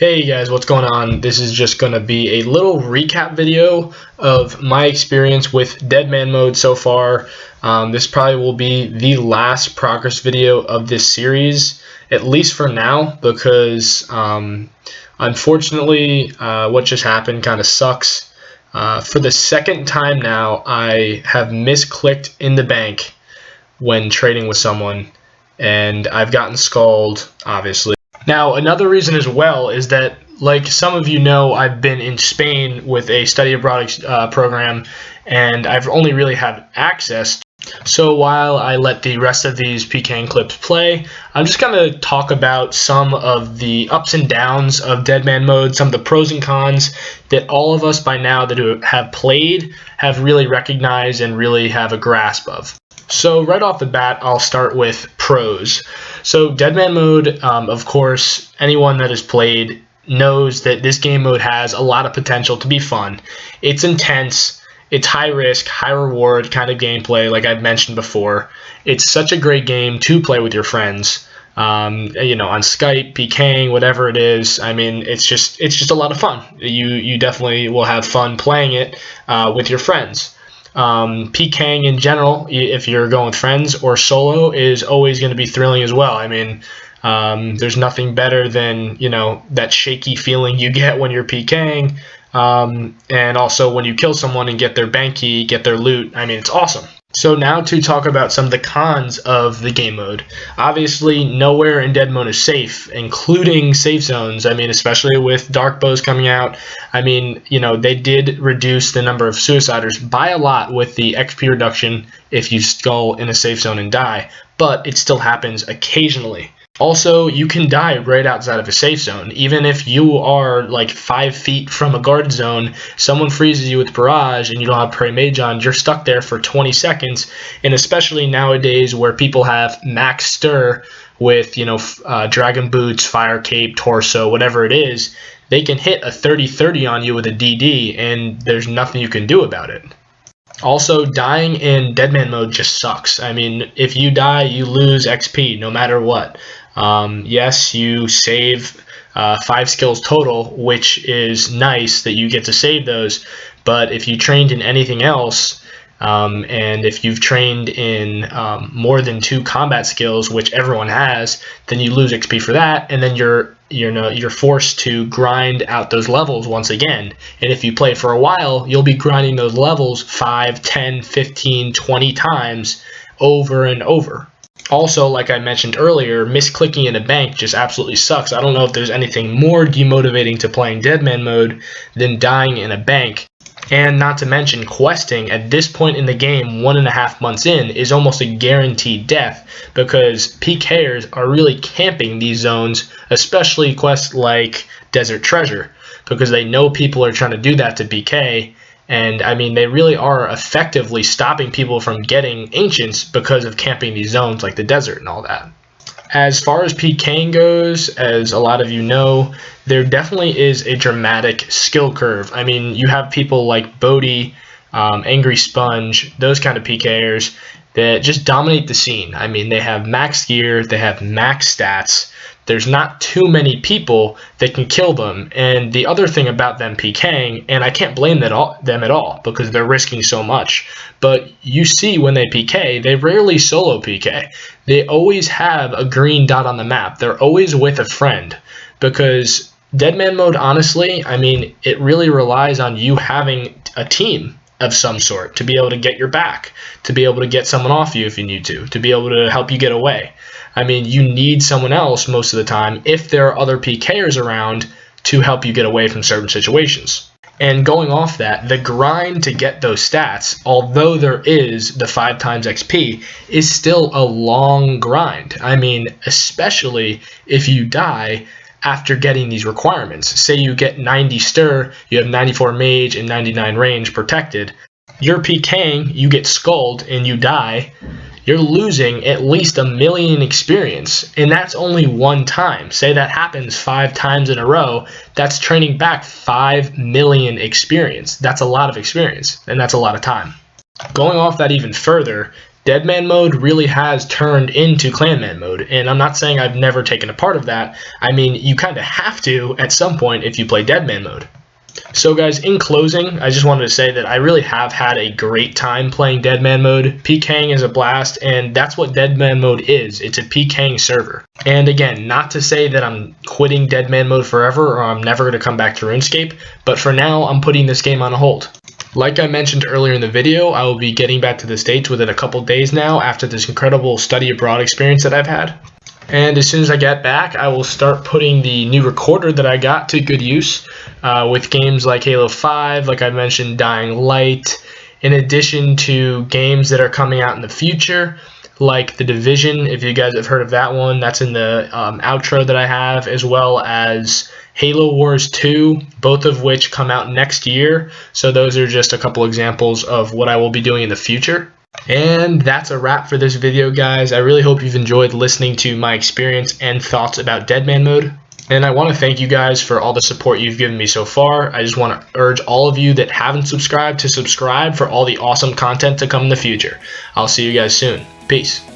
Hey guys, what's going on? This is just going to be a little recap video of my experience with Deadman mode so far. This probably will be the last progress video of this series, at least for now, because unfortunately what just happened kind of sucks. For the second time now, I have misclicked in the bank when trading with someone, and I've gotten skulled, obviously. Now, another reason as well is that, like some of you know, I've been in Spain with a study abroad program, and I've only really had access. So while I let the rest of these PKing clips play, I'm just going to talk about some of the ups and downs of Deadman mode, some of the pros and cons that all of us by now that have played have really recognized and really have a grasp of. So right off the bat, I'll start with pros. So Deadman mode, of course, anyone that has played knows that this game mode has a lot of potential to be fun. It's intense, it's high risk, high reward kind of gameplay, like I've mentioned before. It's such a great game to play with your friends. On Skype, PKing, whatever it is. I mean, it's just a lot of fun. You definitely will have fun playing it with your friends. PKing in general, if you're going with friends or solo, is always going to be thrilling as well. I mean, there's nothing better than, that shaky feeling you get when you're PKing, and also when you kill someone and get their bank key, get their loot. I mean, it's awesome. So now to talk about some of the cons of the game mode. Obviously, nowhere in Dead mode is safe, including safe zones. I mean, especially with dark bows coming out. I mean, they did reduce the number of suiciders by a lot with the XP reduction if you skull in a safe zone and die, but it still happens occasionally. Also, you can die right outside of a safe zone. Even if you are like 5 feet from a guard zone, someone freezes you with barrage and you don't have Prey Mage on, you're stuck there for 20 seconds. And especially nowadays where people have max stir with, Dragon Boots, Fire Cape, Torso, whatever it is, they can hit a 30-30 on you with a DD and there's nothing you can do about it. Also, dying in Deadman mode just sucks. I mean, if you die, you lose XP no matter what. Yes, you save 5 skills total, which is nice that you get to save those, but if you trained in anything else, and if you've trained in more than 2 combat skills, which everyone has, then you lose XP for that, and then you're forced to grind out those levels once again. And if you play for a while, you'll be grinding those levels 5, 10, 15, 20 times over and over. Also, like I mentioned earlier, misclicking in a bank just absolutely sucks. I don't know if there's anything more demotivating to playing Deadman mode than dying in a bank. And not to mention, questing at this point in the game, 1.5 months in, is almost a guaranteed death because PKers are really camping these zones, especially quests like Desert Treasure, because they know people are trying to do that to PK. And I mean, they really are effectively stopping people from getting ancients because of camping these zones like the desert and all that. As far as PKing goes, as a lot of you know, there definitely is a dramatic skill curve. I mean, you have people like Bodhi, Angry Sponge, those kind of PKers that just dominate the scene. I mean, they have max gear, they have max stats. There's not too many people that can kill them. And the other thing about them PKing, and I can't blame them at all because they're risking so much, but you see when they PK, they rarely solo PK. They always have a green dot on the map. They're always with a friend because Deadman mode, honestly, I mean, it really relies on you having a team of some sort to be able to get your back, to be able to get someone off you if you need to be able to help you get away. I mean, you need someone else most of the time if there are other PKers around to help you get away from certain situations. And going off that, the grind to get those stats, although there is the 5 times XP, is still a long grind. I mean, especially if you die after getting these requirements. Say you get 90 stir, you have 94 mage and 99 range protected. You're PKing, you get skulled, and you die. You're losing at least 1 million experience, and that's only one time. Say that happens 5 times in a row, that's training back 5 million experience. That's a lot of experience, and that's a lot of time. Going off that even further, Deadman mode really has turned into Clanman mode, and I'm not saying I've never taken a part of that. I mean, you kind of have to at some point if you play Deadman mode. So guys, in closing, I just wanted to say that I really have had a great time playing Deadman mode. PKing is a blast, and that's what Deadman mode is. It's a PKing server. And again, not to say that I'm quitting Deadman mode forever or I'm never going to come back to RuneScape, but for now, I'm putting this game on hold. Like I mentioned earlier in the video, I will be getting back to the States within a couple days now after this incredible study abroad experience that I've had. And as soon as I get back, I will start putting the new recorder that I got to good use with games like Halo 5, like I mentioned, Dying Light, in addition to games that are coming out in the future, like The Division, if you guys have heard of that one. That's in the outro that I have, as well as Halo Wars 2, both of which come out next year. So those are just a couple examples of what I will be doing in the future. And that's a wrap for this video, guys. I really hope you've enjoyed listening to my experience and thoughts about Deadman mode. And I want to thank you guys for all the support you've given me so far. I just want to urge all of you that haven't subscribed to subscribe for all the awesome content to come in the future. I'll see you guys soon. Peace.